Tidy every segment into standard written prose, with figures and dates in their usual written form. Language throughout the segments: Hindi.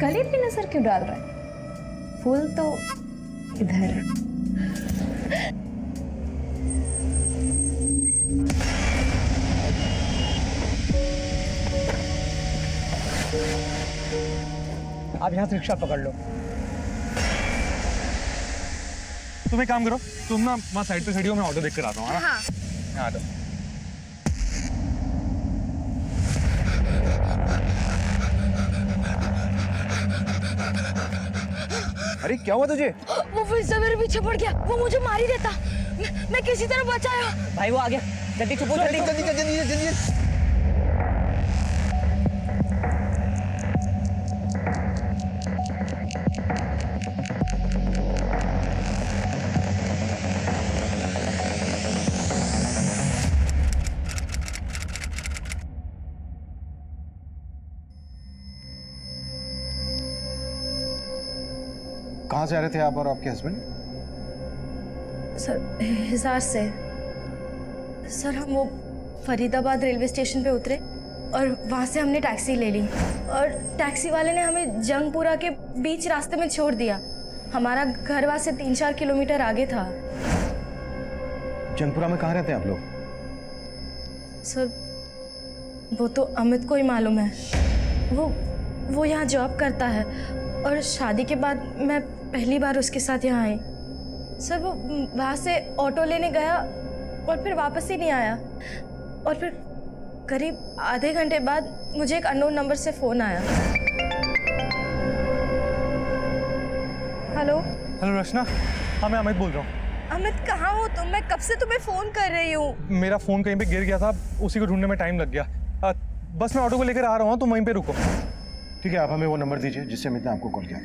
गले पे नजर क्यों डाल रहा है? फूल तो इधर है। आप यहाँ से रिक्शा पकड़ लो। तुम एक काम करो, तुम ना वहाँ साइड पे खड़ी हो, मैं ऑटो देख कर आता हूँ। हाँ। हाँ तो अरे क्या हुआ तुझे? वो फिर से मेरे पीछे पड़ गया, वो मुझे मार ही देता। मैं किसी तरह बचाया। भाई वो आ गया, जल्दी छुपो, जल्दी जल्दी जल्दी जल्दी जल्दी। कहाँ से आ रहे थे आप और आपके हस्बैंड? सर हिसार से। सर हम वो फरीदाबाद रेलवे स्टेशन पे उतरे और वहाँ से हमने टैक्सी ले ली और टैक्सी वाले ने हमें जंगपुरा के बीच रास्ते में छोड़ दिया। हमारा घर वहाँ से 3-4 किलोमीटर आगे था। जंगपुरा में कहाँ रहते हैं आप लोग? सर वो तो अमित को ही मालूम है। वो यहाँ जॉब करता है और शादी के बाद मैं पहली बार उसके साथ यहाँ आई। सर वो वहाँ से ऑटो लेने गया और फिर वापस ही नहीं आया और फिर करीब आधे घंटे बाद मुझे एक अननोन नंबर से फ़ोन आया। हेलो। हेलो रचना, हाँ मैं अमित बोल रहा हूँ। अमित कहाँ हो तुम? मैं कब से तुम्हें फ़ोन कर रही हूँ। मेरा फ़ोन कहीं पे गिर गया था, उसी को ढूंढने में टाइम लग गया। बस मैं ऑटो को लेकर आ रहा हूँ, तुम वहीं पे रुको। ठीक है, आप हमें वो नंबर दीजिए जिससे अमित ने आपको कॉल किया।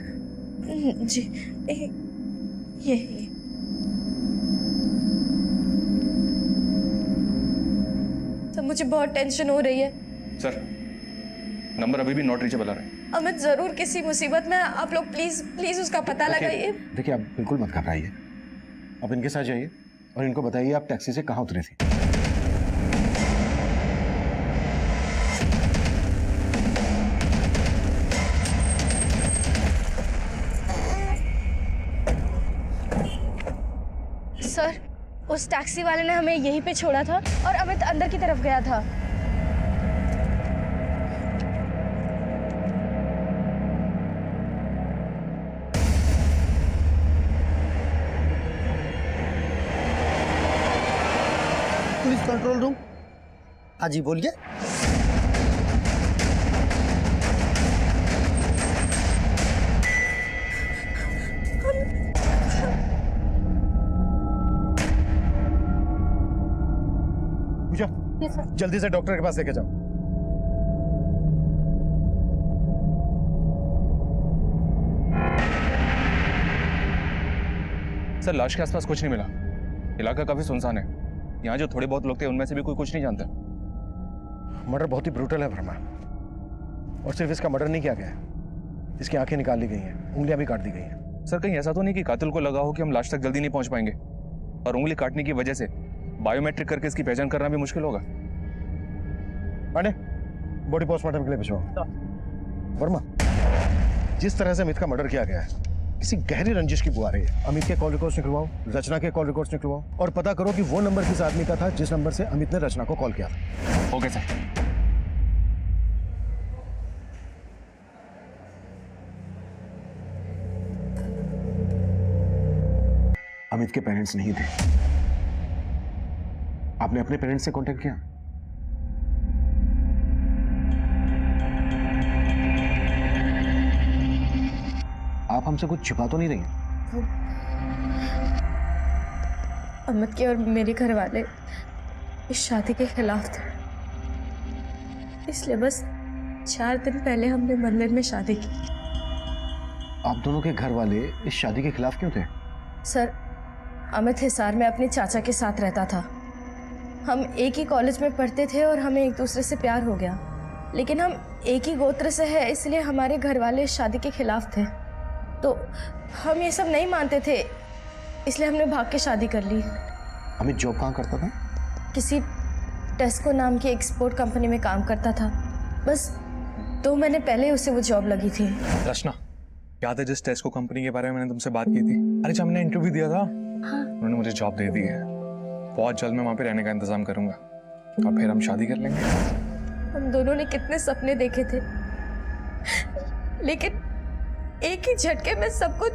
जी ये तो मुझे बहुत टेंशन हो रही है। सर नंबर अभी भी नॉट रीचेबल आ रहा है। अमित जरूर किसी मुसीबत में। आप लोग प्लीज प्लीज उसका पता लगाइए। देखिए आप बिल्कुल मत घबराइए, आप इनके साथ जाइए और इनको बताइए आप टैक्सी से कहाँ उतरे थे। सर उस टैक्सी वाले ने हमें यहीं पे छोड़ा था और अमित अंदर की तरफ गया था। Police control room. हाँ जी बोलिए। पूजा जल्दी से डॉक्टर के पास लेके जाओ। सर लाश के आसपास कुछ नहीं मिला, इलाका काफी सुनसान है। यहाँ जो थोड़े बहुत लोग थे उनमें से भी कोई कुछ नहीं जानता। मर्डर बहुत ही ब्रूटल है वर्मा, और सिर्फ इसका मर्डर नहीं किया गया है, इसकी आंखें निकाल ली गई हैं, उंगलियां भी काट दी गई हैं। सर कहीं ऐसा तो नहीं कि कातिल को लगा हो कि हम लाश तक जल्दी नहीं पहुंच पाएंगे और उंगली काटने की वजह से बायोमेट्रिक करके इसकी पहचान करना भी मुश्किल होगा। पांडे बॉडी पोस्टमार्टम के लिए भिजवाओ। वर्मा जिस तरह से अमित का मर्डर किया गया है, किसी गहरी रंजिश की बुआ रही है। अमित के कॉल रिकॉर्ड्स निकलवाओ, रचना के कॉल रिकॉर्ड्स निकलवाओ और पता करो कि वो नंबर किस आदमी का था जिस नंबर से अमित ने रचना को कॉल किया था। Okay sir. अमित के पेरेंट्स नहीं थे, आपने अपने पेरेंट्स से कांटेक्ट किया? आप हमसे कुछ छिपा तो नहीं रही हैं? अमित के और मेरे घर वाले इस शादी के खिलाफ थे, इसलिए बस 4 दिन पहले हमने मंदिर में शादी की। आप दोनों के घर वाले इस शादी के खिलाफ क्यों थे? सर अमित हिसार में अपने चाचा के साथ रहता था। हम एक ही कॉलेज में पढ़ते थे और हमें एक दूसरे से प्यार हो गया, लेकिन हम एक ही गोत्र से हैं, इसलिए हमारे घर वाले इस शादी के खिलाफ थे। तो हम ये सब नहीं मानते थे, इसलिए हमने भाग के शादी कर ली। अमित जॉब कहाँ करता था? किसी टेस्को नाम की एक्सपोर्ट कंपनी में काम करता था। बस 2 महीने पहले उसे वो जॉब लगी थी। रचना, याद है जिस टेस्को कंपनी के बारे में मैंने तुमसे बात की थी? अरे जब मैंने इंटरव्यू दिया था, उन्होंने मुझे जॉब दे दी है। बहुत जल्द मैं वहां पे रहने का इंतजाम करूंगा और फिर हम शादी कर लेंगे। हम दोनों ने कितने सपने देखे थे, लेकिन एक ही झटके में सब कुछ।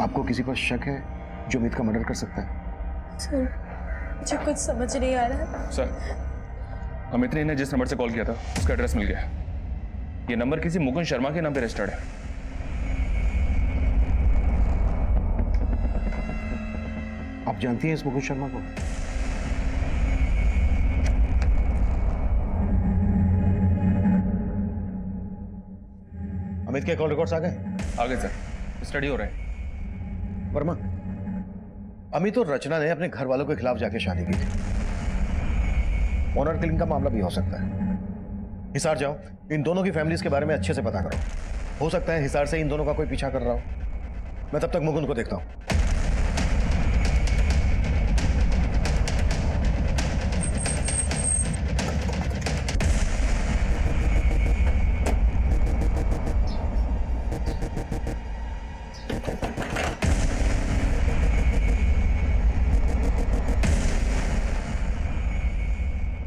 आपको किसी पर शक है जो अमित का मर्डर कर सकता है? सर, मुझे कुछ समझ नहीं आ रहा है। सर, अमित ने इन्हें जिस नंबर से कॉल किया था उसका एड्रेस मिल गया। ये नंबर किसी मुकुंद शर्मा के नाम पे रजिस्टर्ड है। आप जानती हैं इस मुकुंद शर्मा को? अमित के कॉल रिकॉर्ड्स आ गए? आगे सर, स्टडी हो रहा है। वर्मा, अमित और रचना ने अपने घर वालों के खिलाफ जाके शादी की थी। ऑनर किलिंग का मामला भी हो सकता है। हिसार जाओ, इन दोनों की फैमिलीज के बारे में अच्छे से पता करो। हो सकता है हिसार से इन दोनों का कोई पीछा कर रहा हो। मैं तब तक मुकुंद को देखता हूं।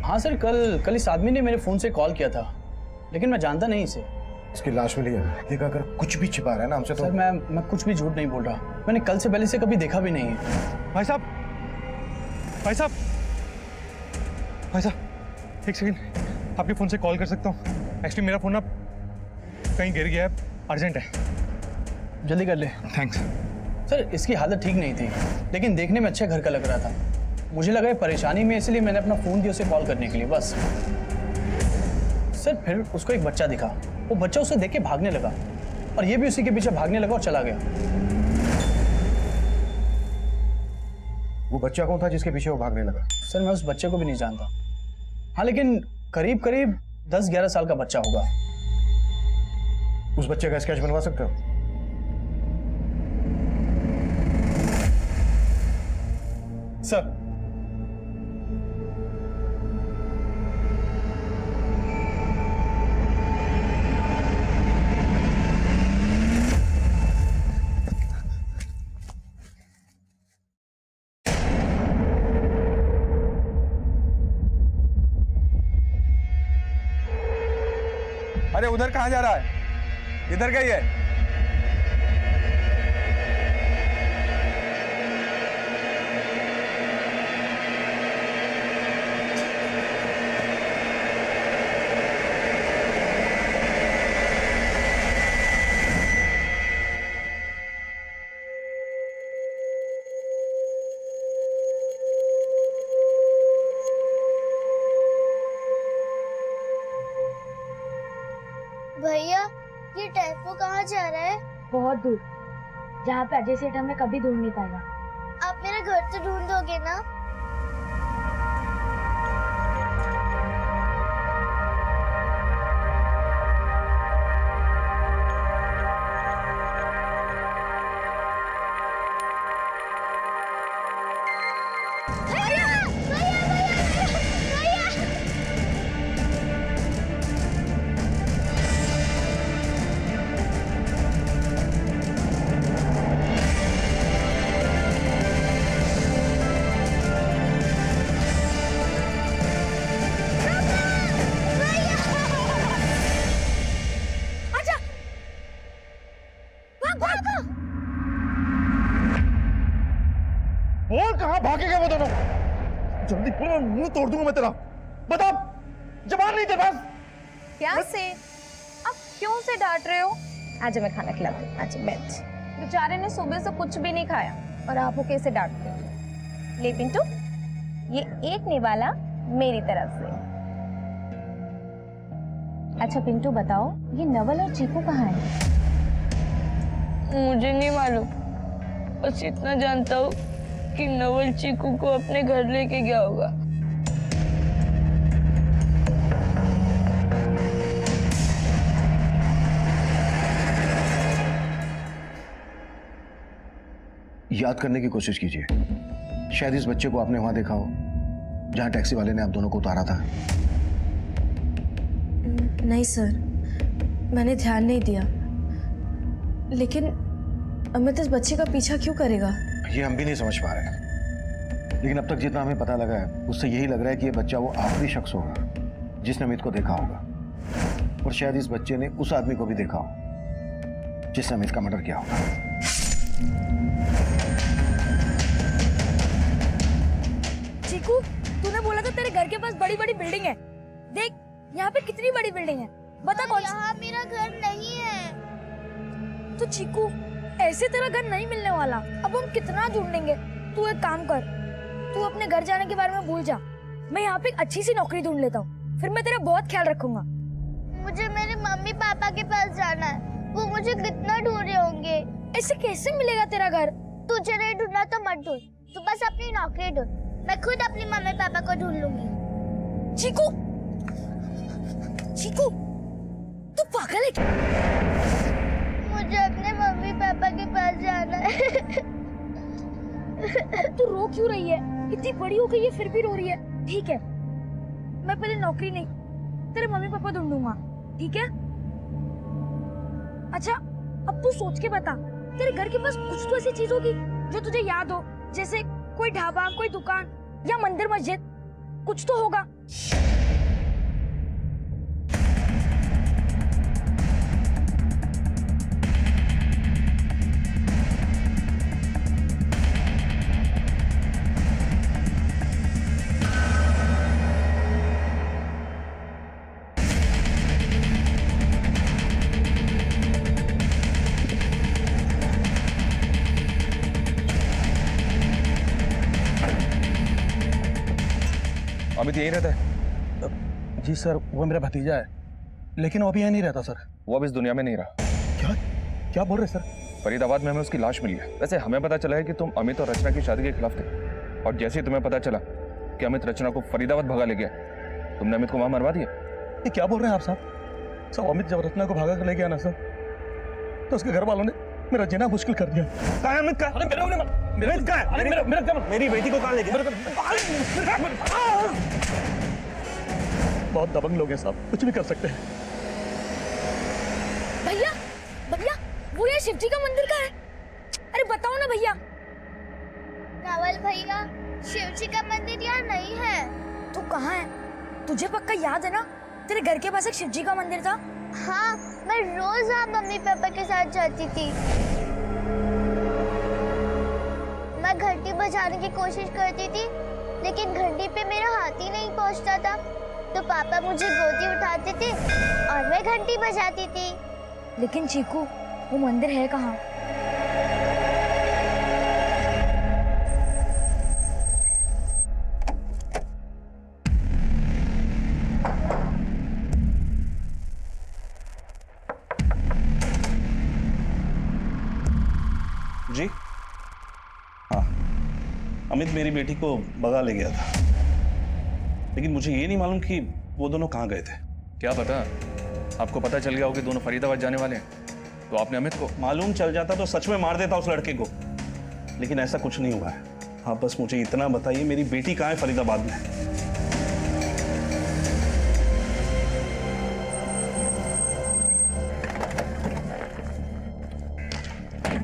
हाँ सर, कल इस आदमी ने मेरे फोन से कॉल किया था, लेकिन मैं जानता नहीं इसे। इसकी लाश मिली है। देखा, अगर कुछ भी छिपा रहा है ना हमसे तो। सर मैं कुछ भी झूठ नहीं बोल रहा। मैंने कल से पहले से कभी देखा भी नहीं है। भाई साहब, भाई साहब, भाई साहब, एक सेकंड, आपके फोन से कॉल कर सकता हूँ? एक्चुअली मेरा फोन ना कहीं गिर गया है, अर्जेंट है। जल्दी कर ले। थैंक्स। सर इसकी हालत ठीक नहीं थी, लेकिन देखने में अच्छा घर का लग रहा था। मुझे लगा ये परेशानी में, इसलिए मैंने अपना फोन दिया उसे कॉल करने के लिए, बस। सर फिर उसको एक बच्चा दिखा। वो बच्चा उसे देख के भागने लगा और ये भी उसी के पीछे भागने लगा और चला गया। वो बच्चा कौन था जिसके पीछे वो भागने लगा? सर मैं उस बच्चे को भी नहीं जानता। हाँ लेकिन करीब करीब 10-11 साल का बच्चा होगा। उस बच्चे का स्केच बनवा सकते हो? सर, अरे उधर कहाँ जा रहा है? इधर का ही है। भैया, ये टेम्पो कहाँ जा रहा है? बहुत दूर, जहाँ पे अजय सेठ हमें कभी ढूंढ नहीं पाएगा। आप मेरा घर तो ढूंढ दोगे ना? भैया, भैया, भैया, भैया, भैया। बोल, कहाँ भागे गए वो दोनों? जल्दी बोल, मुंह तोड़ दूंगा मैं तेरा। बता, जबान नहीं तेरे पास? क्या से? आप क्यों से डांट रहे हो? आज मैं खाना खिलाती हूँ, आज बैठ। बेचारे ने सुबह से कुछ भी नहीं खाया और आप वो कैसे डांटते हो? ले पिंटू, ये एक निवाला मेरी तरफ से। अच्छा पिंटू बताओ, ये नवल और चीकू कहाँ है? मुझे नहीं मालूम, बस इतना जानता हूँ कि नवल चीकू को अपने घर लेके गया होगा। याद करने की कोशिश कीजिए। शायद इस बच्चे को आपने वहां देखा हो जहां टैक्सी वाले ने आप दोनों को उतारा था। नहीं सर, मैंने ध्यान नहीं दिया। लेकिन अमित इस बच्चे का पीछा क्यों करेगा? ये हम भी नहीं समझ पा रहे, लेकिन अब तक जितना हमें पता लगा है उससे यही लग रहा है कि ये बच्चा वो आखिरी शख्स होगा जिसने अमित को देखा होगा, और शायद इस बच्चे ने उस आदमी को भी देखा हो जिसने अमित का मर्डर किया होगा। चीकू, तूने बोला था तेरे घर के पास बड़ी बड़ी बिल्डिंग है। देख यहाँ पे कितनी बड़ी बिल्डिंग है, बता कौन सी? यहाँ मेरा घर नहीं है। तो चीकू, ऐसे तेरा घर नहीं मिलने वाला। अब हम कितना ढूंढेंगे? तू एक काम कर, तू अपने घर जाने के बारे में भूल जा। मैं यहाँ पे एक अच्छी सी नौकरी ढूंढ लेता हूँ, फिर मैं तेरा बहुत ख्याल रखूंगा। मुझे मेरे मम्मी पापा के पास जाना है, वो मुझे कितना ढूंढ रहे होंगे। ऐसे कैसे मिलेगा तेरा घर? तुझे नहीं ढूंढना तो मत ढूंढ, तू बस अपनी नौकरी ढूंढ। मैं खुद अपनी मम्मी पापा को ढूंढ लूंगी। चीकू, चीकू, तू पागल है क्या? मुझे अपने मम्मी पापा के पास जाना है। तू रो क्यों रही है? इतनी बड़ी हो गई है फिर भी रो रही है। ठीक है, मैं पहले नौकरी नहीं, तेरे मम्मी पापा ढूंढूंगा, ठीक है? अच्छा, अब तू सोच के बता, तेरे घर के पास कुछ तो ऐसी चीज होगी जो तुझे याद हो, जैसे कोई ढाबा, कोई दुकान या मंदिर मस्जिद, कुछ तो होगा। अमित यहीं रहता है? जी सर, वो मेरा भतीजा है, लेकिन वो अभी यहाँ नहीं रहता सर। वो अब इस दुनिया में नहीं रहा। क्या क्या बोल रहे सर? फरीदाबाद में हमें उसकी लाश मिली है। वैसे हमें पता चला है कि तुम अमित और रचना की शादी के खिलाफ थे, और जैसे ही तुम्हें पता चला कि अमित रचना को फरीदाबाद भगा ले गया, तुमने अमित को वहां मरवा दिया। ये क्या बोल रहे हैं आप साहब? सब अमित जब रत्ना को भागा कर ले गया ना सर, तो उसके घर वालों ने मेरा जीना मुश्किल कर दिया। कहाँ है अमित? अरे मेरी बेटी को कहाँ ले गया? बहुत दबंग लोग हैं साहब, कुछ भी कर सकते हैं। भैया, भैया, वो ये शिव जी का मंदिर का है। अरे बताओ ना भैया। नवल भैया, शिव जी का मंदिर यहाँ नहीं है। तू कहाँ है? तुझे पक्का याद है ना, तेरे घर के पास एक शिव जी का मंदिर था। हाँ, मैं रोज वहाँ मम्मी पापा के साथ जाती थी। मैं घंटी बजाने की कोशिश करती थी, लेकिन घंटी पे मेरा हाथ ही नहीं पहुँचता था, तो पापा मुझे गोदी उठाते थे और मैं घंटी बजाती थी। लेकिन चीकू, वो मंदिर है कहाँ? जी हाँ, अमित मेरी बेटी को भगा ले गया था, लेकिन मुझे ये नहीं मालूम कि वो दोनों कहाँ गए थे। क्या पता, आपको पता चल गया हो कि दोनों फरीदाबाद जाने वाले हैं, तो आपने अमित को? मालूम चल जाता तो सच में मार देता उस लड़के को, लेकिन ऐसा कुछ नहीं हुआ है। आप बस मुझे इतना बताइए, मेरी बेटी कहाँ है फरीदाबाद में?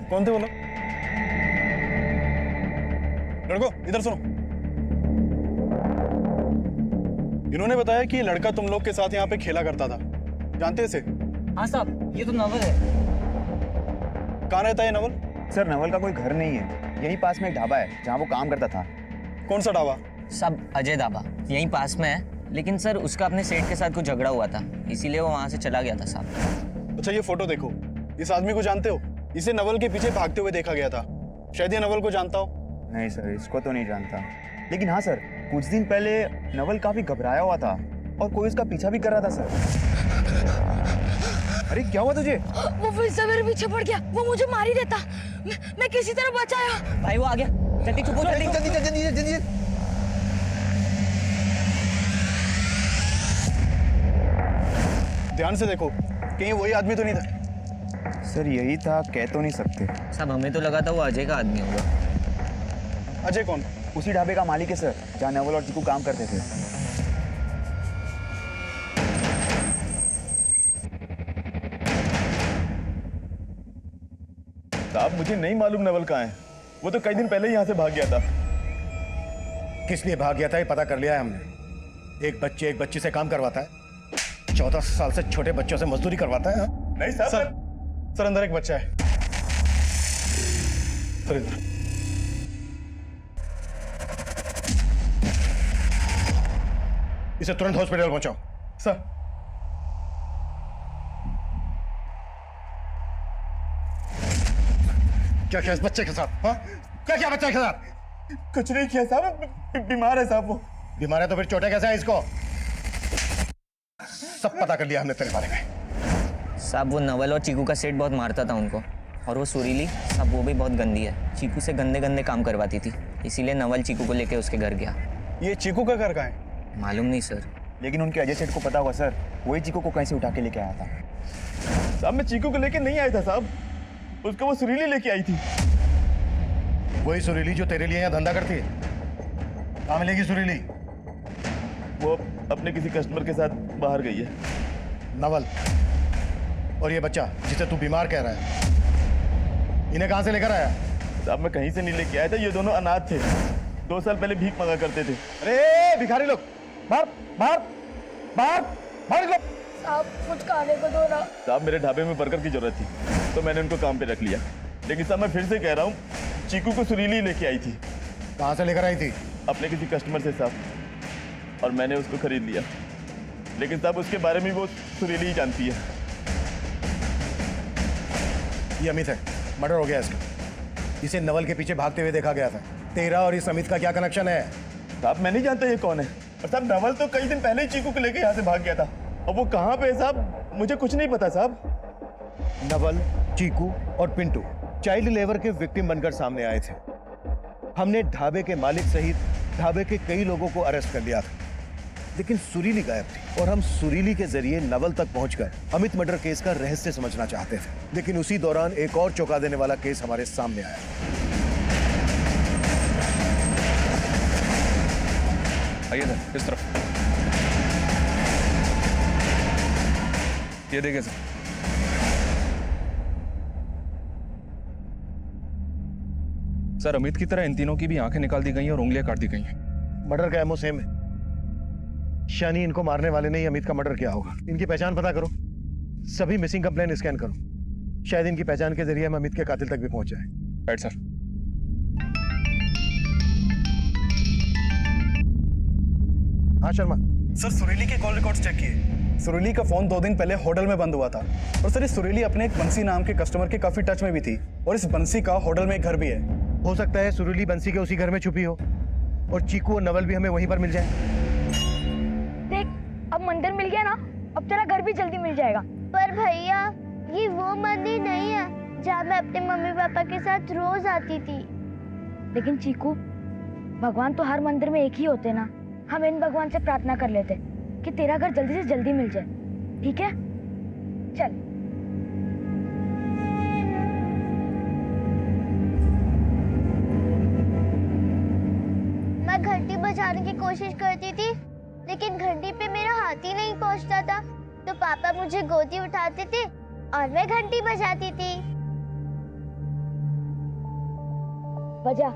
कौन थे वो लोग? लड़को इधर सुनो। इन्होंने बताया कि ये लड़का तुम लोग के साथ यहाँ पे खेला करता था, जानते इसे? हाँ साहब, ये तो नवल है। कहाँ रहता है नवल? सर नवल का कोई घर नहीं है, यहीं पास में एक ढाबा है जहाँ वो काम करता था। कौन सा ढाबा? सब अजय ढाबा यहीं पास में है, लेकिन सर उसका अपने सेठ के साथ कुछ झगड़ा हुआ था, इसीलिए वो वहाँ से चला गया था साहब। अच्छा ये फोटो देखो, इस आदमी को जानते हो? इसे नवल के पीछे भागते हुए देखा गया था, शायद ये नवल को जानता हो। नहीं सर, इसको तो नहीं जानता, लेकिन हाँ सर, कुछ दिन पहले नवल काफी घबराया हुआ था और कोई उसका पीछा भी कर रहा था सर। अरे क्या हुआ तुझे? वो फिर से मेरे पीछे पड़ गया, वो मुझे मार ही देता। मैं किसी तरह बचाया। भाई वो आ गया, जल्दी चुप हो, जल्दी। ध्यान से देखो, कहीं वही आदमी तो नहीं था। सर यही था, कह तो नहीं सकते। साहब हमें तो लगा था वो अजय का आदमी होगा। अजय कौन? उसी ढाबे का मालिक है सर, जहाँ नवल और चीकू काम करते थे। साहब मुझे नहीं मालूम नवल कहाँ है, वो तो कई दिन पहले ही यहाँ से भाग गया था। किस लिए भाग गया था ये पता कर लिया है हमने। एक बच्ची से काम करवाता है, 14 साल से छोटे बच्चों से मजदूरी करवाता है। हाँ? नहीं साहब सर अंदर एक बच्चा है। सर इधर। इसे तुरंत हॉस्पिटल पहुंचाओ। सर क्या किया इस बच्चे के साथ? हाँ? क्या किया बच्चे के साथ? कुछ नहीं किया साहब, बीमार है साहब वो। बीमार है तो फिर चोटें कैसे है इसको? सब पता कर लिया हमने तेरे बारे में। साहब वो नवल और चीकू का सेठ बहुत मारता था उनको, और वो सुरीली साहब वो भी बहुत गंदी है, चीकू से गंदे गंदे काम करवाती थी, इसीलिए नवल चीकू को लेके उसके घर गया। ये चीकू का घर कहाँ है? मालूम नहीं सर। लेकिन उनके अजय सेठ को पता होगा सर, वही चीकू को कहीं से उठा के लेके आया था। साहब मैं चीकू को लेके नहीं आया था साहब, उसको वो सुरीली लेके आई थी। वही सुरीली जो तेरे लिए यहाँ धंधा करती है? कहाँ मिलेगी सुरीली? वो अपने किसी कस्टमर के साथ बाहर गई है। नवल और ये बच्चा जिसे तू बीमार कह रहा है, इन्हें कहाँ से लेकर आया? साहब मैं कहीं से नहीं लेके आया था, ये दोनों अनाथ थे, 2 साल पहले भीख मांगा करते थे। अरे भिखारी लोग, बाहर बाहर बाहर बाहर निकलो। साहब कुछ खाने को दो ना। साहब मेरे ढाबे में वर्कर की जरूरत थी, तो मैंने उनको काम पे रख लिया। लेकिन साहब मैं फिर से कह रहा हूँ, चीकू को सुरीली लेके आई थी। कहाँ से लेकर आई थी? अपने किसी कस्टमर से साहब, और मैंने उसको खरीद लिया। लेकिन साहब उसके बारे में वो सुरीली ही जानती है। ये अमित है, मर्डर हो गया इसका। इसे नवल के पीछे भागते हुए देखा गया था। तेरा और इस अमित का क्या कनेक्शन है? साहब मैं नहीं जानता ये कौन है, और साहब नवल तो कई दिन पहले ही चीकू को लेके यहाँ से भाग गया था, और वो कहाँ पे है साहब मुझे कुछ नहीं पता साहब। नवल, चीकू और पिंटू चाइल्ड लेबर के विक्टिम बनकर सामने आए थे। हमने ढाबे के मालिक सहित ढाबे के कई लोगों को अरेस्ट कर लिया था, लेकिन सुरीली गायब थी, और हम सुरीली के जरिए नवल तक पहुंचकर अमित मर्डर केस का रहस्य समझना चाहते थे। लेकिन उसी दौरान एक और चौंका देने वाला केस हमारे सामने आया। आइए सर इस तरफ। ये देखिए सर, सर अमित की तरह इन तीनों की भी आंखें निकाल दी गई हैं और उंगलियां काट दी गई हैं। मर्डर का एमओ सेम है। शानी इनको मारने वाले ने ही अमित का मर्डर किया होगा। इनकी पहचान पता करो, सभी मिसिंग कंप्लेन स्कैन करो, शायद इनकी पहचान के जरिए हम अमित के कातिल तक भी पहुंच जाए। Right sir. हाँ शर्मा। सर सुरीली के कॉल रिकॉर्ड्स चेक किए। सुरीली का फोन 2 दिन पहले होटल में बंद हुआ था, और सर इस सुरीली अपने एक बंसी नाम के कस्टमर के काफी टच में भी थी, और इस बंसी का होटल में एक घर भी है। हो सकता है सुरीली बंसी के उसी घर में छुपी हो, और चीकू और नवल भी हमें वहीं पर मिल जाए। देख अब मंदिर मिल गया ना, अब तेरा घर भी जल्दी मिल जाएगा। पर भैया ये वो मंदिर नहीं है जहाँ मैं अपने मम्मी पापा के साथ रोज आती थी। लेकिन चीकू, भगवान तो हर मंदिर में एक ही होते ना। हम इन भगवान से प्रार्थना कर लेते कि तेरा घर जल्दी से जल्दी मिल जाए, ठीक है? चल। मैं घंटी बजाने की कोशिश करती थी, लेकिन घंटी पे मेरा हाथ ही नहीं पहुंचता था, तो पापा मुझे गोदी उठाते थे और मैं घंटी बजाती थी। बजा।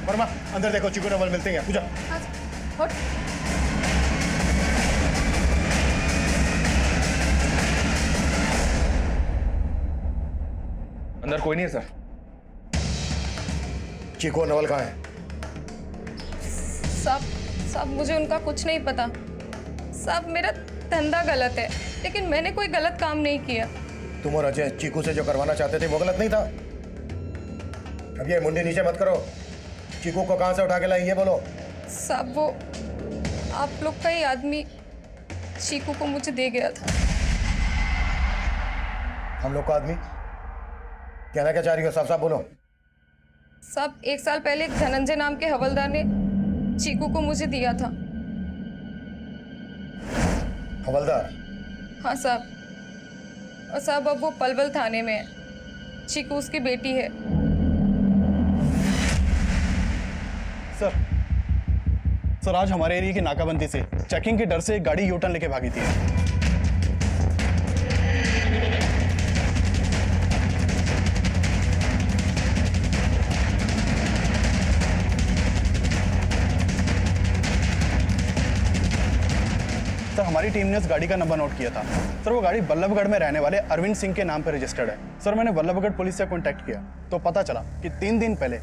वर्मा अंदर देखो, चीकू नवल मिलते हैं। पूजा अंदर कोई नहीं है सर। चीकू और नवल कहाँ है? साहब मुझे उनका कुछ नहीं पता। साहब मेरा धंधा गलत है, लेकिन मैंने कोई गलत काम नहीं किया। तुम और अजय चीकू से जो करवाना चाहते थे वो गलत नहीं था? अब ये मुंडी नीचे मत करो। चीकू को कहाँ से उठा के लाई ये बोलो। साहब वो आप लोग का ही आदमी चीकू को मुझे दे गया था। हम लोग का आदमी? कहना क्या चाह रही हो? साफ साफ बोलो। साहब 1 साल पहले एक धनंजय नाम के हवलदार ने चीकू को मुझे दिया था। हवलदार? हाँ साहब, और साहब अब वो पलवल थाने में है। चीकू उसकी बेटी है। सर आज हमारे एरिया की नाकाबंदी से चेकिंग के डर से एक गाड़ी यूटर्न लेके भागी थी। सर हमारी टीम ने उस गाड़ी का नंबर नोट किया था। सर वो गाड़ी बल्लभगढ़ में रहने वाले अरविंद सिंह के नाम पर रजिस्टर्ड है। सर मैंने बल्लभगढ़ पुलिस से कांटेक्ट किया तो पता चला कि 3 दिन पहले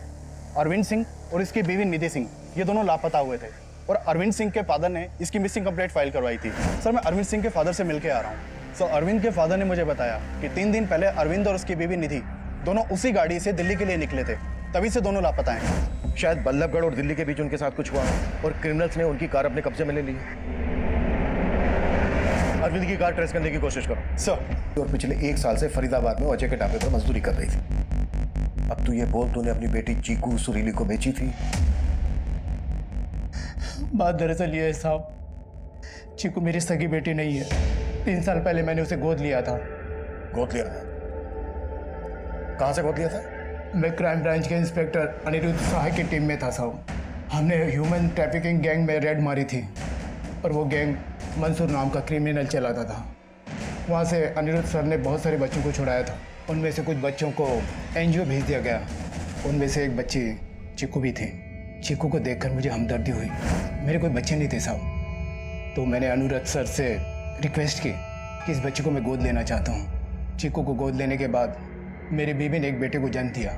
अरविंद सिंह और इसकी बीवी निधि सिंह ये दोनों लापता हुए थे और अरविंद सिंह के फादर ने इसकी मिसिंग कंप्लेंट फाइल करवाई थी। सर मैं अरविंद सिंह के फादर से मिलके आ रहा हूँ। सर अरविंद के फादर ने मुझे बताया कि 3 दिन पहले अरविंद और उसकी बीवी निधि दोनों उसी गाड़ी से दिल्ली के लिए निकले थे, तभी से दोनों लापता हैं। शायद बल्लभगढ़ और दिल्ली के बीच उनके साथ कुछ हुआ और क्रिमिनल्स ने उनकी कार अपने कब्जे में ले ली। अरविंद की कार ट्रेस करने की कोशिश करो। सर और पिछले 1 साल से फरीदाबाद में अजय के ढाबे पर मजदूरी कर रही थी। अब तू ये बोल तूने अपनी बेटी चीकू सुरीली को बेची थी? बात दरअसल ये है साहब, चीकू मेरी सगी बेटी नहीं है। 3 साल पहले मैंने उसे गोद लिया था। गोद लिया था? कहाँ से गोद लिया था? मैं क्राइम ब्रांच के इंस्पेक्टर अनिरुद्ध सहाय की टीम में था साहब। हमने ह्यूमन ट्रैफिकिंग गैंग में रेड मारी थी और वो गैंग मंसूर नाम का क्रिमिनल चलाता था। वहाँ से अनिरुद्ध सर ने बहुत सारे बच्चों को छुड़ाया था। उनमें से कुछ बच्चों को एनजीओ भेज दिया गया। उनमें से एक बच्ची चीकू भी थी। चीकू को देखकर मुझे हमदर्दी हुई। मेरे कोई बच्चे नहीं थे साहब, तो मैंने अनुरुद्ध सर से रिक्वेस्ट की कि इस बच्ची को मैं गोद लेना चाहता हूँ। चीकू को गोद लेने के बाद मेरी बीवी ने एक बेटे को जन्म दिया।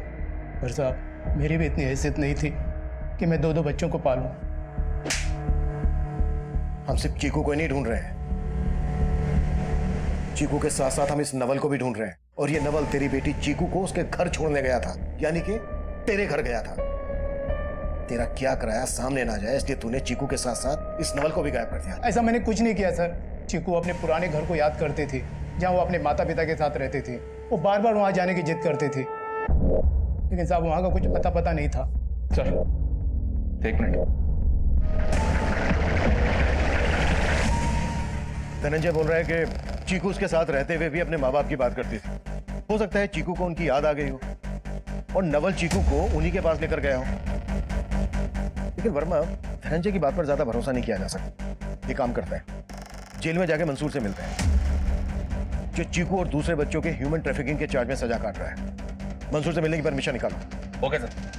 पर साहब मेरी भी इतनी हैसियत नहीं थी कि मैं 2 बच्चों को पालूं। हम सिर्फ चीकू को नहीं ढूंढ रहे हैं, चीकू के साथ साथ हम इस नवल को भी ढूंढ रहे हैं। और ये नवल तेरी बेटी चीकू को उसके घर छोड़ने गया था, यानी कि तेरे घर गया था। तेरा क्या कराया सामने ना जाए, इसलिए तूने चीकू के साथ साथ इस नवल को भी गायब कर दिया। ऐसा मैंने कुछ नहीं किया सर। चीकू अपने पुराने घर को याद करती थी जहाँ वो अपने माता पिता के साथ रहती थी। वो बार बार वहाँ जाने की जिद करती थी, लेकिन साहब वहाँ का कुछ अता पता नहीं था। Sir 1 minute. धनंजय बोल रहा है कि चीकू उसके साथ रहते हुए भी अपने माँ बाप की बात करती थी। हो सकता है चीकू को उनकी याद आ गई हो और नवल चीकू को उन्हीं के पास लेकर गया हो। लेकिन वर्मा, धनंजय की बात पर ज्यादा भरोसा नहीं किया जा सकता। ये काम करता है, जेल में जाके मंसूर से मिलते हैं जो चीकू और दूसरे बच्चों के ह्यूमन ट्रैफिकिंग के चार्ज में सजा काट रहा है। मंसूर से मिलने की परमिशन निकालो। Okay sir.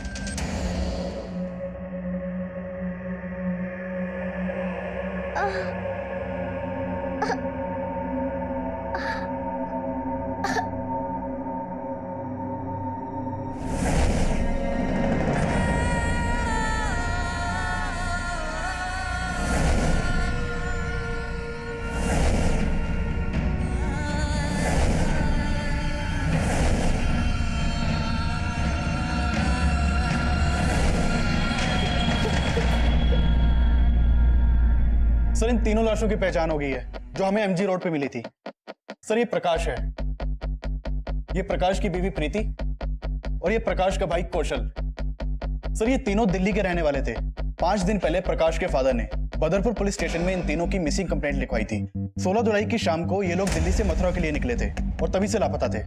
सर इन तीनों लाशों की पहचान हो गई है जो हमें एमजी रोड पे मिली थी। सर ये प्रकाश है, ये प्रकाश की बीवी प्रीति और ये प्रकाश का भाई कौशल। सर ये तीनों दिल्ली के रहने वाले थे। 5 दिन पहले प्रकाश के फादर ने बदरपुर पुलिस स्टेशन में इन तीनों की मिसिंग कंप्लेंट लिखवाई थी। 16 जुलाई की शाम को ये लोग दिल्ली से मथुरा के लिए निकले थे और तभी से लापता थे।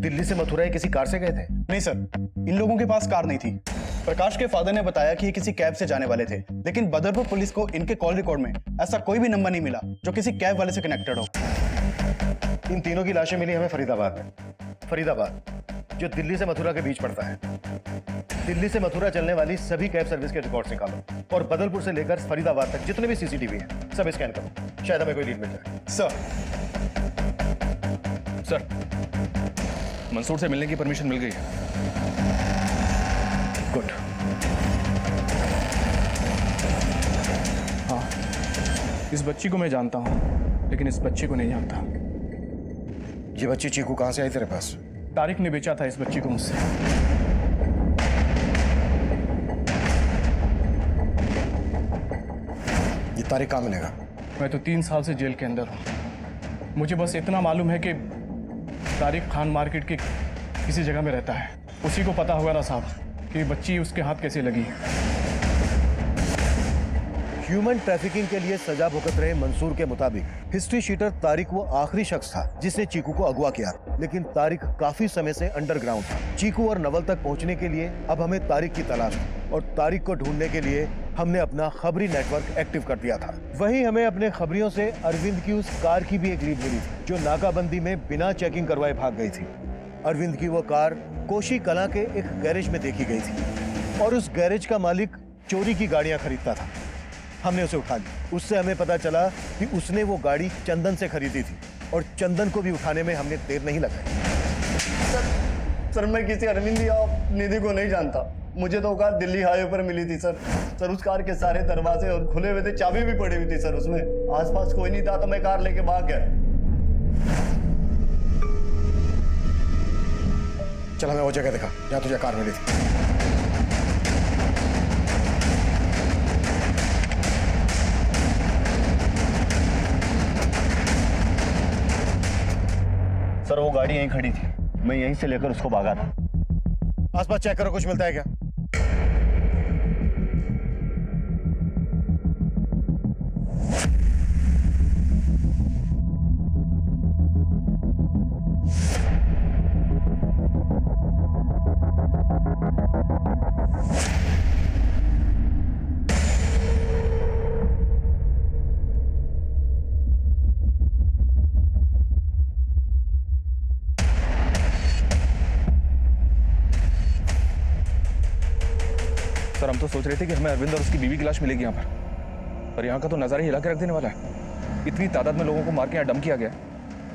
दिल्ली से मथुरा किसी कार से गए थे? नहीं सर, इन लोगों के पास कार नहीं थी। प्रकाश के फादर ने बताया कि ये किसी कैब से जाने वाले थे, लेकिन बदरपुर पुलिस को इनके कॉल रिकॉर्ड में ऐसा कोई भी नंबर नहीं मिला जो किसी कैब वाले से कनेक्टेड हो। इन तीनों की लाशें मिली हमें फरीदाबाद में। फरीदाबाद जो दिल्ली से मथुरा के बीच पड़ता है। दिल्ली से मथुरा चलने वाली सभी कैब सर्विस के रिकॉर्ड निकालो और बदरपुर से लेकर फरीदाबाद तक जितने भी सीसीटीवी हैं सब स्कैन करो, शायद हमें कोई लीड मिल जाए। सर मंसूर से मिलने की परमिशन मिल गई है। गुड। हाँ, इस बच्ची को मैं जानता हूँ, लेकिन इस बच्ची को नहीं जानता। ये बच्ची चीकू कहाँ से आई तेरे पास? तारिक ने बेचा था इस बच्ची को मुझसे। तारिक कहाँ मिलेगा? मैं तो 3 साल से जेल के अंदर हूँ। मुझे बस इतना मालूम है कि तारिक खान मार्केट की किसी जगह में रहता है। उसी को पता होगा ना साहब कि बच्ची उसके हाथ कैसे लगी। ह्यूमन ट्रैफिकिंग के लिए सजा भुगत रहे मंसूर के मुताबिक हिस्ट्री शीटर तारिक वो आखिरी शख्स था जिसने चीकू को अगवा किया, लेकिन तारिक काफी समय से अंडरग्राउंड था। चीकू और नवल तक पहुंचने के लिए अब हमें तारिक की तलाश है और तारिक को ढूंढने के लिए हमने अपना खबरी नेटवर्क एक्टिव कर दिया था। वहीं हमें अपने खबरियों से अरविंद की उस कार की भी एक लीड मिली थी जो नाकाबंदी में बिना चेकिंग करवाए भाग गई थी। अरविंद की वो कार कोशी कला के एक गैरेज में देखी गई थी और उस गैरेज का मालिक चोरी की गाड़ियां खरीदता था। हमने उसे उठा लिया। उससे हमें पता चला कि उसने वो गाड़ी चंदन से खरीदी थी और चंदन को भी उठाने में हमने देर नहीं लगाई। सर मैं किसी अरविंद या निधि को नहीं जानता। मुझे तो कार दिल्ली हाईवे पर मिली थी सर। उस कार के सारे दरवाजे और खुले हुए थे, चाबी भी पड़ी हुई थी सर। उसमें आसपास कोई नहीं था तो मैं कार लेके भाग गया। चल हमें वो जगह दिखा जहाँ तुझे कार मिली थी। सर वो गाड़ी यहीं खड़ी थी, मैं यहीं से लेकर उसको भागा था। आसपास चेक करो, कुछ मिलता है क्या? सर हम तो सोच रहे थे कि हमें अरविंद और उसकी बीवी की लाश मिलेगी यहाँ पर यहाँ का तो नज़ारा हिला के रख देने वाला है। इतनी तादाद में लोगों को मार के यहाँ डंप किया गया,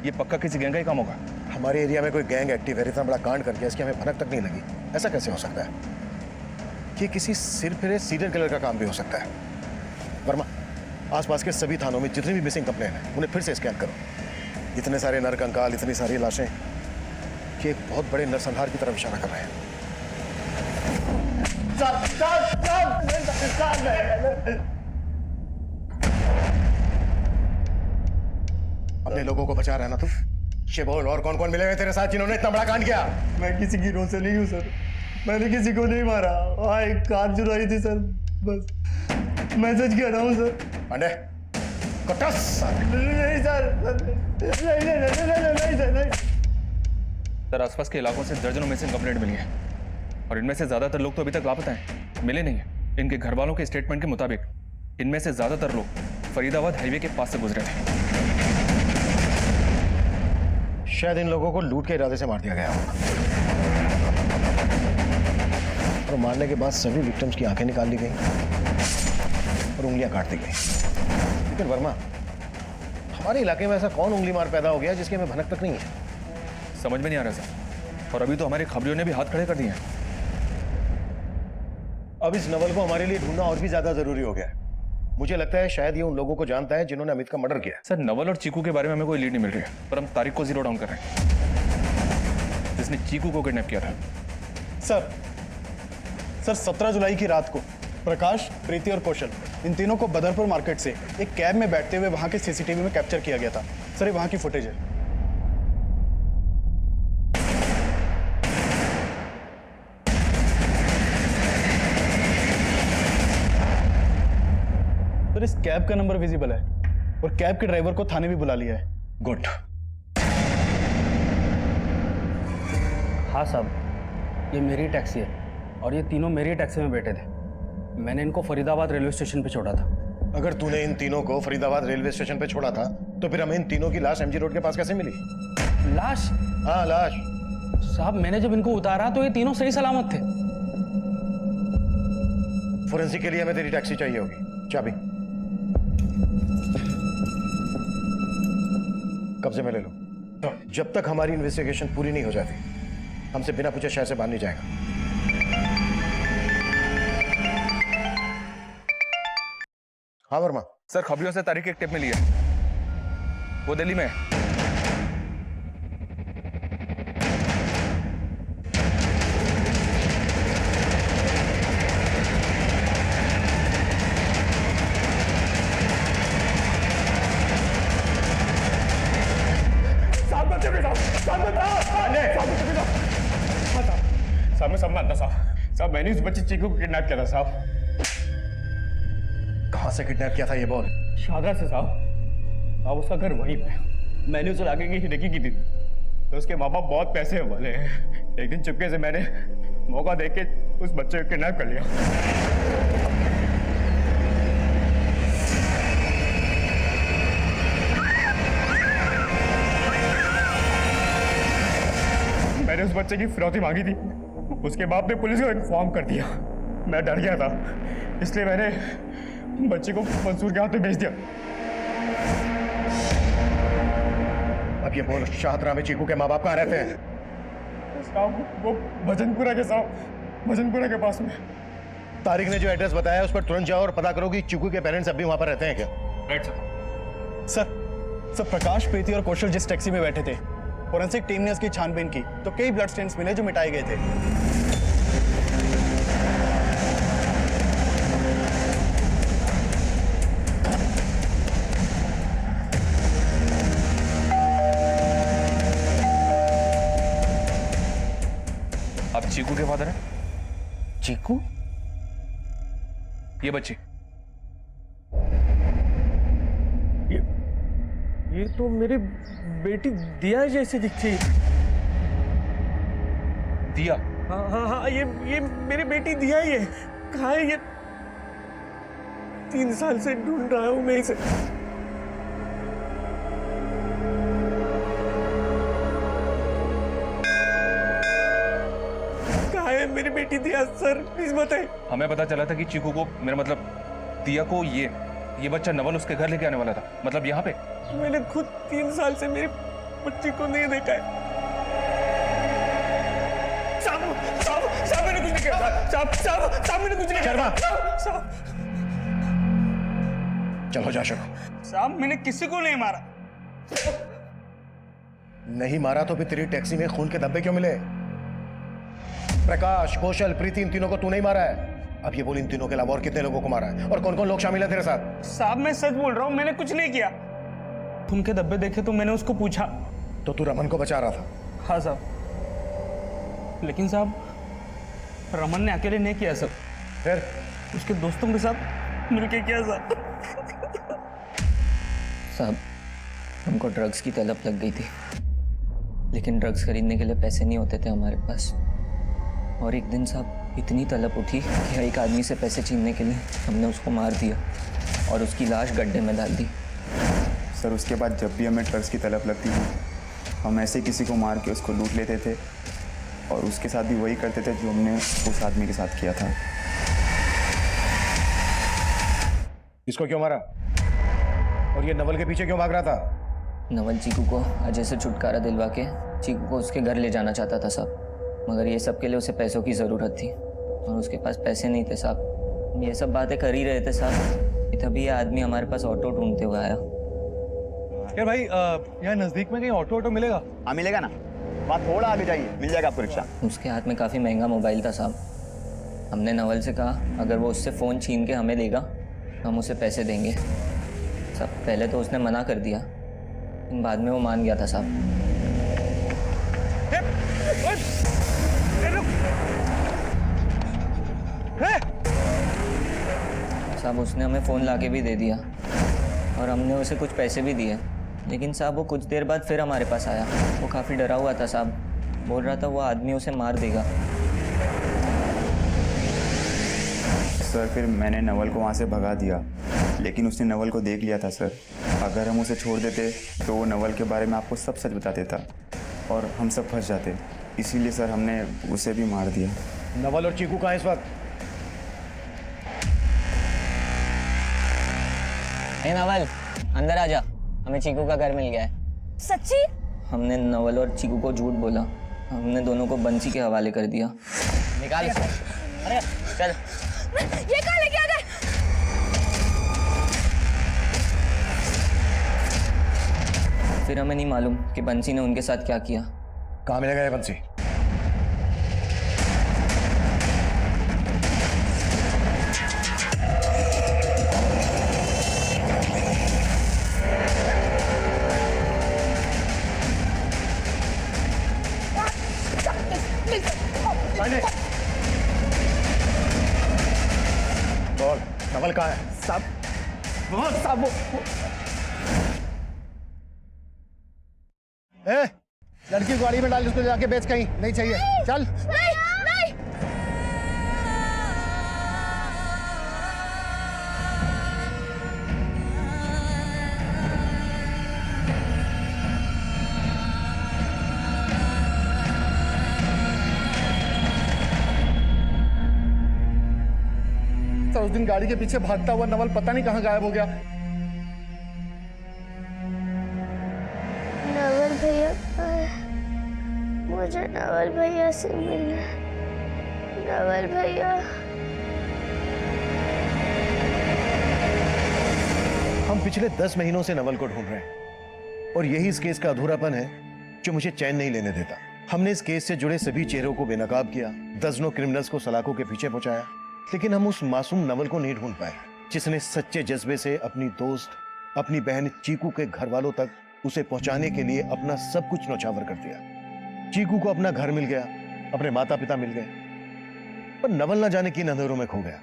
ये पक्का किसी गैंग का ही काम होगा। हमारे एरिया में कोई गैंग एक्टिव है, इतना बड़ा कांड कर दिया, इसकी हमें भनक तक नहीं लगी। ऐसा कैसे हो सकता है? कि किसी सिर फिरे सीरियल किलर का काम भी हो सकता है। वर्मा, आसपास के सभी थानों में जितनी भी मिसिंग कंप्लेन है उन्हें फिर से स्कैन करो। इतने सारे नर कंकाल, इतनी सारी लाशें, कि एक बहुत बड़े नरसंहार की तरफ इशारा कर रहे हैं। अपने लोगों को बचा रहा है ना तू? ये बोल, और कौन कौन मिले हुए तेरे साथ जिन्होंने इतना बड़ा कांड किया? मैं किसी गिरोह से नहीं हूँ सर, मैंने किसी को नहीं मारा। हाँ एक कार चुराई थी सर, बस मैं सच कह रहा हूँ सर। पांडे कटस। नहीं सर, नहीं सर। सर आसपास के इलाकों से दर्जनों मिसिंग कंप्लेंट मिली है और इनमें से ज्यादातर लोग तो अभी तक लापता हैं, मिले नहीं है। इनके घर वालों के स्टेटमेंट के मुताबिक इनमें से ज्यादातर लोग फरीदाबाद हाईवे के पास से गुजरे थे। शायद इन लोगों को लूट के इरादे से मार दिया गया होगा और मारने के बाद सभी विक्टिम्स की आंखें निकाल ली गई और उंगलियां काट दी गई। लेकिन वर्मा, हमारे इलाके में ऐसा कौन उंगली मार पैदा हो गया जिसकी हमें भनक तक नहीं है? समझ में नहीं आ रहा सर, और अभी तो हमारे खबरियों ने भी हाथ खड़े कर दिए हैं। अब इस नवल को हमारे लिए ढूंढना और भी ज्यादा जरूरी हो गया है। मुझे लगता है शायद ये उन लोगों को जानता है जिन्होंने अमित का मर्डर किया। सर नवल और चीकू के बारे में हमें कोई लीड नहीं मिल रही है, पर हम तारिक को जीरो डाउन कर रहे हैं जिसने चीकू को किडनैप किया था। सर 17 जुलाई की रात को प्रकाश, प्रीति और कौशल, इन तीनों को बदरपुर मार्केट से एक कैब में बैठते हुए वहां के सीसीटीवी में कैप्चर किया गया था। सर ये वहां की फुटेज है। सर इस कैब का नंबर विजिबल है और कैब के ड्राइवर को थाने भी बुला लिया है। गुड। हाँ साहब, ये मेरी टैक्सी है और ये तीनों मेरी टैक्सी में बैठे थे। मैंने इनको फरीदाबाद रेलवे स्टेशन पे छोड़ा था। अगर तूने इन तीनों को फरीदाबाद रेलवे स्टेशन पे छोड़ा था तो फिर हमें इन तीनों की लाश एमजी रोड के पास कैसे मिली? लाश? हाँ लाश। साहब मैंने जब इनको उतारा तो ये तीनों सही सलामत थे। फोरेंसिक के लिए हमें तेरी टैक्सी चाहिए होगी। चाबी कब्जे में ले लो। जब तक हमारी इन्वेस्टिगेशन पूरी नहीं हो जाती हमसे बिना पूछे शहर से बाहर नहीं जाएगा। हाँ वर्मा। सर खबरियों से तारीख एक टेप में लिया, वो दिल्ली में है। सब मानता साहब। साहब मैंने उस बच्चे चीकू को किडनैप किया था साहब। कहाँ से किडनैप किया था ये बोल? शादा से साहब। अब उसका घर वहीं पे। मैंने उसे आगे की हिड़की की थी तो उसके माँ बाप बहुत पैसे वाले हैं। एक दिन चुपके से मैंने मौका देख के उस बच्चे को किडनैप कर लिया। मैंने उस बच्चे की फिरौती मांगी थी। उसके बाप ने पुलिस को इन्फॉर्म कर दिया। मैं डर गया था, इसलिए मैंने बच्चे को मंसूर के हाथ में भेज दिया। अब ये बोल, शाहदरा में चीकू के माँ बाप कहाँ रहते हैं? साहब वो भजनपुरा के साहब, भजनपुरा के पास में। तारिक ने जो एड्रेस बताया उस पर तुरंत जाओ और पता करो कि चीकू के पेरेंट्स अभी वहां पर रहते हैं क्या? Right sir. सर प्रकाश, प्रीति और कौशल जिस टैक्सी में बैठे थे, फोरेंसिक टीम ने उसकी छानबीन की तो कई ब्लड स्टेन्स मिले जो मिटाए गए थे। आप चीकू के फादर हैं? चीकू? ये बच्ची ये तो मेरी बेटी दिया जैसे दिखती है। दिया? हाँ हाँ हाँ, ये मेरी बेटी दिया ही है। कहाँ है ये? 3 साल से ढूंढ रहा हूँ मैं इसे। कहाँ है मेरी बेटी दिया? सर प्लीज बताइए। हमें पता चला था कि चीकू को, मेरा मतलब दिया को, ये बच्चा नवल उसके घर लेके आने वाला था, मतलब यहाँ पे। मैंने खुद 3 साल से मेरी बच्ची को नहीं देखा है। साहब मैंने कुछ नहीं किया। साहब मैंने कुछ नहीं किया। साहब चलो जा शुरू। साहब मैंने किसी को नहीं मारा। नहीं मारा तो फिर तेरी टैक्सी में खून के धब्बे क्यों मिले? प्रकाश, कौशल, प्रीति, इन तीनों को तू नहीं मारा है। अब ये बोल, इन तीनों के अलावा और कितने लोगों को मारा है और कौन कौन लोग शामिल है तेरे साथ? साहब मैं सच बोल रहा हूँ, मैंने कुछ नहीं किया। खून के धब्बे देखे तो मैंने उसको पूछा। तो तू रमन को बचा रहा था? हाँ साहब, लेकिन साहब रमन ने अकेले नहीं किया सब, फिर उसके दोस्तों के साथ मिलके किया साहब। साहब हमको ड्रग्स की तलब लग गई थी, लेकिन ड्रग्स खरीदने के लिए पैसे नहीं होते थे हमारे पास। और एक दिन साहब इतनी तलब उठी कि एक आदमी से पैसे छीनने के लिए हमने उसको मार दिया और उसकी लाश गड्ढे में डाल दी। सर उसके बाद जब भी हमें ड्रग्स की तलब लगती थी, हम ऐसे किसी को मार के उसको लूट लेते थे और उसके साथ भी वही करते थे जो हमने उस आदमी के साथ किया था। इसको क्यों मारा? और ये नवल के पीछे क्यों भाग रहा था? नवल चीकू को अजय से छुटकारा दिलवा के चीकू को उसके घर ले जाना चाहता था साहब, मगर ये सब के लिए उसे पैसों की ज़रूरत थी और उसके पास पैसे नहीं थे साहब। ये सब बातें कर ही रहे थे साहब, तभी ये आदमी हमारे पास ऑटो ढूंढते हुए आया। यार भाई, यहाँ नज़दीक में कहीं ऑटो मिलेगा? हाँ मिलेगा ना, वहाँ थोड़ा आगे जाइए, मिल जाएगा आपको रिक्शा। उसके हाथ में काफ़ी महंगा मोबाइल था साहब। हमने नवल से कहा अगर वो उससे फ़ोन छीन के हमें देगा तो हम उसे पैसे देंगे। सब पहले तो उसने मना कर दिया, लेकिन बाद में वो मान गया था साहब। साहब उसने हमें फ़ोन लाके भी दे दिया और हमने उसे कुछ पैसे भी दिए, लेकिन साहब वो कुछ देर बाद फिर हमारे पास आया। वो काफ़ी डरा हुआ था साहब, बोल रहा था वो आदमी उसे मार देगा। सर फिर मैंने नवल को वहाँ से भगा दिया, लेकिन उसने नवल को देख लिया था सर। अगर हम उसे छोड़ देते तो वो नवल के बारे में आपको सब सच बता देता और हम सब फंस जाते। इसीलिए सर हमने उसे भी मार दिया। नवल और चीकू कहाँ है इस वक्त? ए नवल, अंदर आ जा, हमें चीकू का घर मिल गया है। सच्ची? हमने नवल और चीकू को झूठ बोला, हमने दोनों को बंसी के हवाले कर दिया। निकाल इसे। अरे चल। ये कहाँ लेके आ गए? फिर हमें नहीं मालूम कि बंसी ने उनके साथ क्या किया। कहाँ मिलेगा ये बंसी? बोल नवल कहाँ है? साहब ए, लड़की को गाड़ी में डाल उसको जाके बेच कहीं नहीं चाहिए चल। नहीं नहीं सर उस दिन गाड़ी के पीछे भागता हुआ नवल पता नहीं कहाँ गायब हो गया। नवल भैया मुझे नवल भैया से मिलना है। नवल भैया हम पिछले 10 महीनों से नवल को ढूंढ रहे हैं और यही इस केस का अधूरापन है जो मुझे चैन नहीं लेने देता। हमने इस केस से जुड़े सभी चेहरों को बेनकाब किया, दर्जनों क्रिमिनल्स को सलाखों के पीछे पहुंचाया, लेकिन हम उस मासूम नवल को नहीं ढूंढ पाए जिसने सच्चे जज्बे से अपनी दोस्त, अपनी बहन चीकू के घर वालों तक उसे पहुंचाने के लिए अपना सब कुछ न्यौछावर कर दिया। चीकू को अपना घर मिल गया, अपने माता पिता मिल गए, पर नवल न जाने किन अंधेरों में खो गया।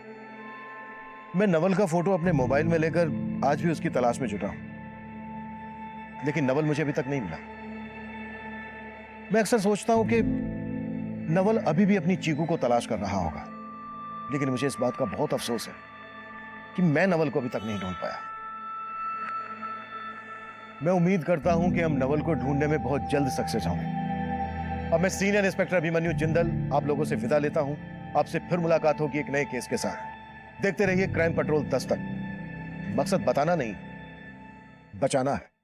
मैं नवल का फोटो अपने मोबाइल में लेकर आज भी उसकी तलाश में जुटा हूं, लेकिन नवल मुझे अभी तक नहीं मिला। मैं अक्सर सोचता हूं कि नवल अभी भी अपनी चीकू को तलाश कर रहा होगा, लेकिन मुझे इस बात का बहुत अफसोस है कि मैं नवल को अभी तक नहीं ढूंढ पाया। मैं उम्मीद करता हूं कि हम नवल को ढूंढने में बहुत जल्द सक्सेस होंगे। अब मैं सीनियर इंस्पेक्टर अभिमन्यु जिंदल आप लोगों से विदा लेता हूं। आपसे फिर मुलाकात होगी एक नए केस के साथ। देखते रहिए क्राइम पेट्रोल 10 तक। मकसद बताना नहीं, बचाना है।